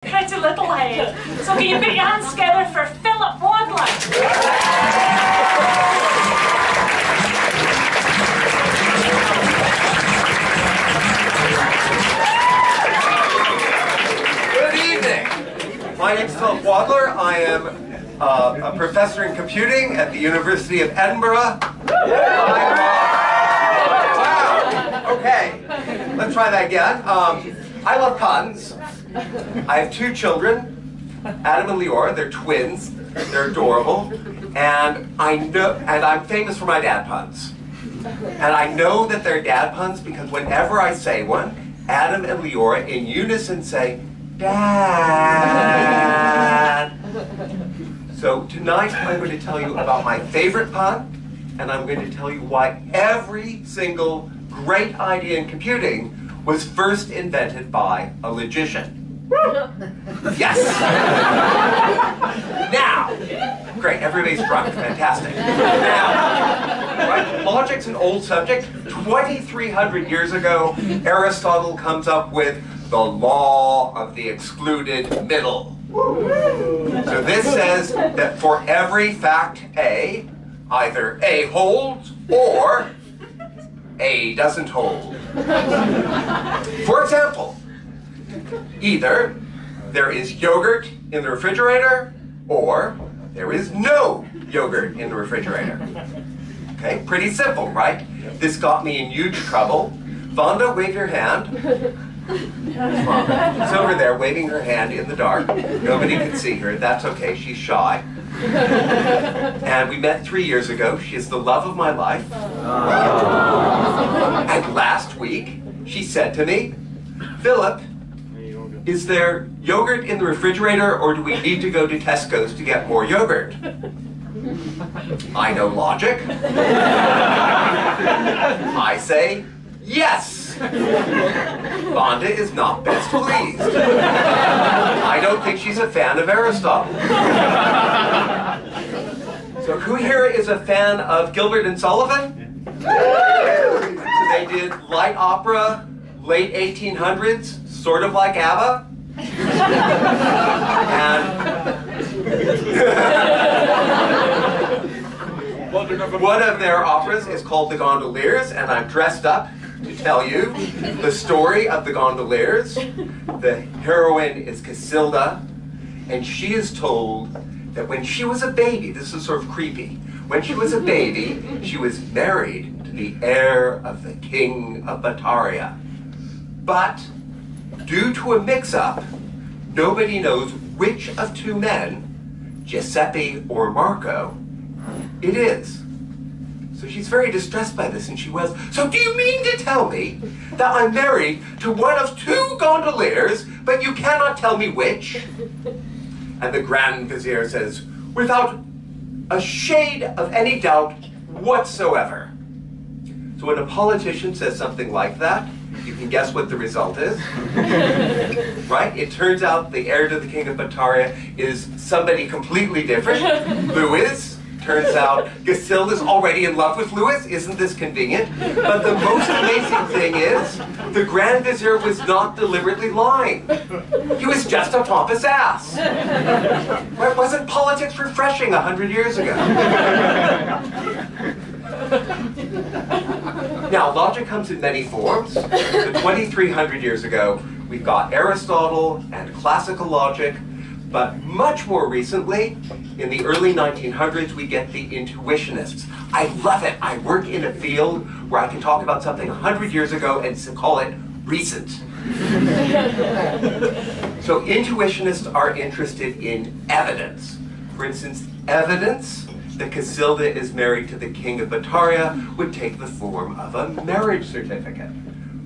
Pretty little head. So can you put your hands together for Philip Wadley? Good evening. My name is Philip Wadler. I am a professor in computing at the University of Edinburgh. Wow. Okay. Let's try that again. I love puns. I have two children, Adam and Leora. They're twins. They're adorable, and I'm famous for my dad puns. And I know that they're dad puns because whenever I say one, Adam and Leora in unison say, "Dad." So tonight I'm going to tell you about my favorite pun, and I'm going to tell you why every single great idea in computing was first invented by a logician. Yes! Now, great, everybody's drunk, fantastic. Now, right, logic's an old subject. 2,300 years ago, Aristotle comes up with the law of the excluded middle. So this says that for every fact A, either A holds or A doesn't hold. For example, either there is yogurt in the refrigerator or there is no yogurt in the refrigerator. Okay, pretty simple, right? This got me in huge trouble. Vonda, wave your hand. She's over there waving her hand in the dark. Nobody can see her. That's okay, she's shy. And we met 3 years ago. She is the love of my life. And last week, she said to me, "Philip, is there yogurt in the refrigerator or do we need to go to Tesco's to get more yogurt?" I know logic. I say, yes. Vonda is not best pleased. I don't think she's a fan of Aristotle. So who here is a fan of Gilbert and Sullivan? So they did light opera, late 1800s, sort of like ABBA. And one of their operas is called The Gondoliers, and I'm dressed up to tell you the story of the Gondoliers. The heroine is Casilda, and she is told that when she was a baby, this is sort of creepy, when she was a baby, she was married to the heir of the king of Bataria. But due to a mix-up, nobody knows which of two men, Giuseppe or Marco, it is. So she's very distressed by this, and she was, "So do you mean to tell me that I'm married to one of two gondoliers, but you cannot tell me which?" And the Grand Vizier says, "Without a shade of any doubt whatsoever." So when a politician says something like that, you can guess what the result is. Right? It turns out the heir to the king of Bataria is somebody completely different, Louis. Turns out Casilda's already in love with Louis. Isn't this convenient? But the most amazing thing is, the Grand Vizier was not deliberately lying. He was just a pompous ass. Right? Wasn't politics refreshing 100 years ago? Now, logic comes in many forms. So 2,300 years ago, we've got Aristotle and classical logic, but much more recently, in the early 1900s, we get the intuitionists. I love it. I work in a field where I can talk about something 100 years ago and call it recent. So intuitionists are interested in evidence. For instance, evidence that Casilda is married to the king of Bataria would take the form of a marriage certificate.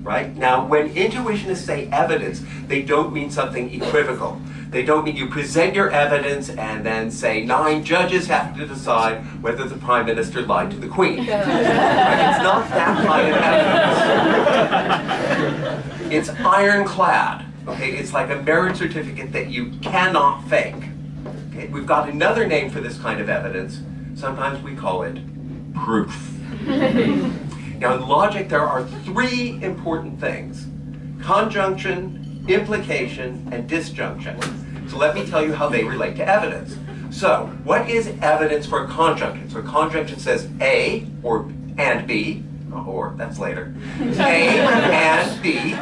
Right? Now, when intuitionists say evidence, they don't mean something equivocal. They don't mean you present your evidence and then say 9 judges have to decide whether the prime minister lied to the queen. Right? It's not that kind of evidence. It's ironclad. Okay? It's like a marriage certificate that you cannot fake. Okay? We've got another name for this kind of evidence. Sometimes we call it proof. Now in logic there are 3 important things: conjunction, implication, and disjunction. So let me tell you how they relate to evidence. So, what is evidence for a conjunction? So a conjunction says A or and B, or that's later. A and B.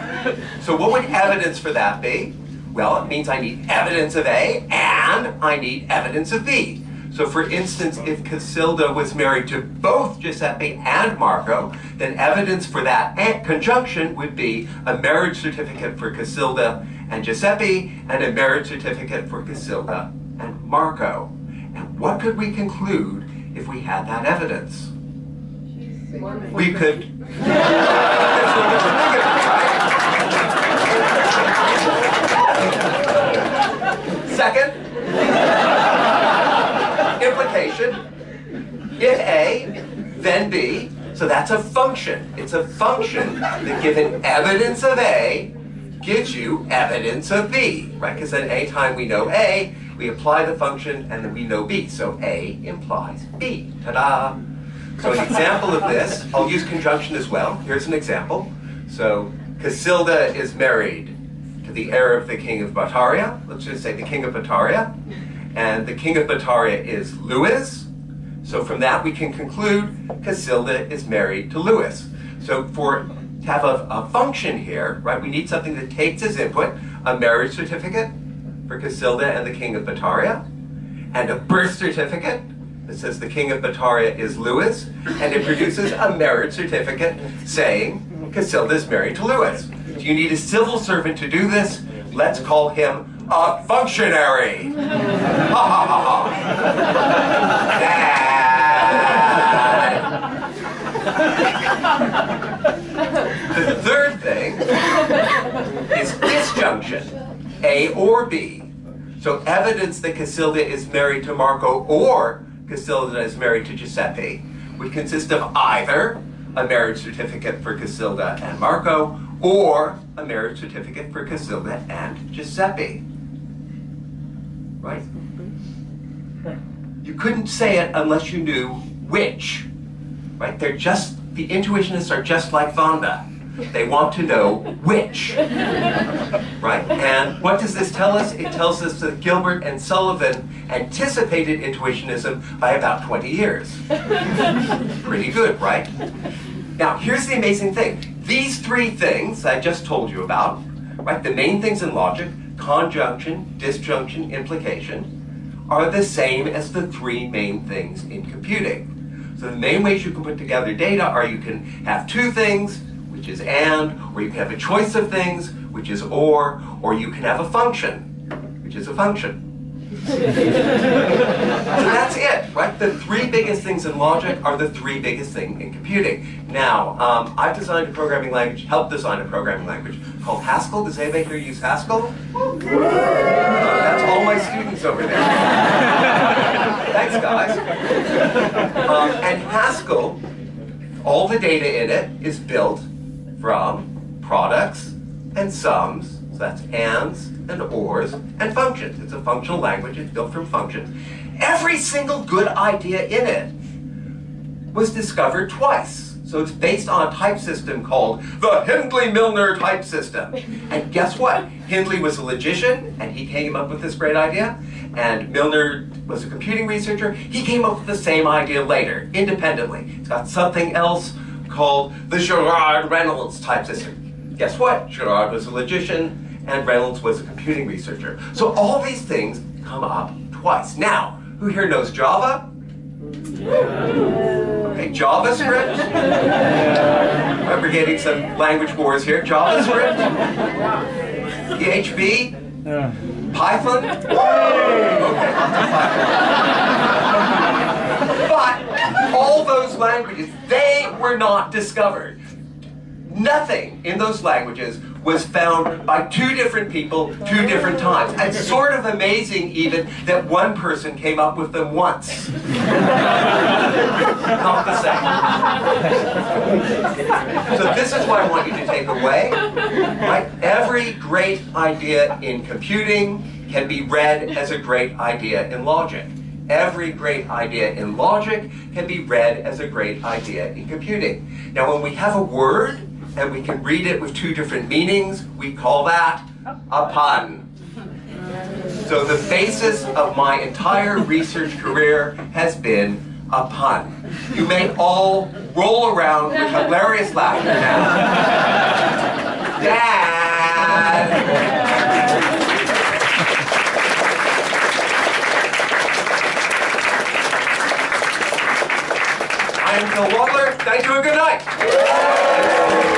So what would evidence for that be? Well, it means I need evidence of A and I need evidence of B. So for instance, if Casilda was married to both Giuseppe and Marco, then evidence for that conjunction would be a marriage certificate for Casilda and Giuseppe and a marriage certificate for Casilda and Marco. And what could we conclude if we had that evidence? We could. Second, implication. If A, then B. So that's a function. It's a function that given evidence of A gives you evidence of B, right? Because then anytime we know A, we apply the function and then we know B. So A implies B. Ta-da! So an example of this, I'll use conjunction as well. Here's an example. So Casilda is married to the heir of the king of Bataria. Let's just say the king of Bataria. And the king of Bataria is Louis. So from that we can conclude Casilda is married to Louis. So to have a function here, right, we need something that takes as input a marriage certificate for Casilda and the king of Bataria, and a birth certificate that says the king of Bataria is Louis, and it produces a marriage certificate saying Casilda is married to Louis. Do you need a civil servant to do this? Let's call him a functionary. Ha ha ha ha. The third thing is disjunction, A or B. So evidence that Casilda is married to Marco or Casilda is married to Giuseppe would consist of either a marriage certificate for Casilda and Marco or a marriage certificate for Casilda and Giuseppe. Right? You couldn't say it unless you knew which. Right? They're just, the intuitionists are just like Vonda. They want to know which. Right? And what does this tell us? It tells us that Gilbert and Sullivan anticipated intuitionism by about 20 years. Pretty good, right? Now, here's the amazing thing. These three things I just told you about, right, the main things in logic, conjunction, disjunction, implication, are the same as the three main things in computing. So the main ways you can put together data are you can have two things, which is and, or you can have a choice of things, which is or you can have a function, which is a function. So that's it, right? The three biggest things in logic are the three biggest things in computing. Now, I've designed a programming language, helped design a programming language called Haskell. Does anybody here use Haskell? That's all my students over there. Thanks, guys. And Haskell, all the data in it is built from products and sums, so that's ands and ors and functions. It's a functional language, it's built from functions. Every single good idea in it was discovered twice. So it's based on a type system called the Hindley-Milner type system. And guess what? Hindley was a logician, and he came up with this great idea. And Milner was a computing researcher. He came up with the same idea later, independently. It's got something else called the Girard-Reynolds type system. Guess what? Girard was a logician, and Reynolds was a computing researcher. So all these things come up twice. Now, who here knows Java? Okay, JavaScript. We're getting some language wars here. JavaScript. PHP. Python. Okay, but all those languages, they were not discovered. Nothing in those languages was found by two different people, two different times. It's sort of amazing even that one person came up with them once. Not the same. So this is what I want you to take away. Right? Every great idea in computing can be read as a great idea in logic. Every great idea in logic can be read as a great idea in computing. Now when we have a word, and we can read it with two different meanings, we call that A pun. So the basis of my entire research career has been a pun. You may all roll around with hilarious laughter now. Dad! I am Phil Wadler. Thank you and good night.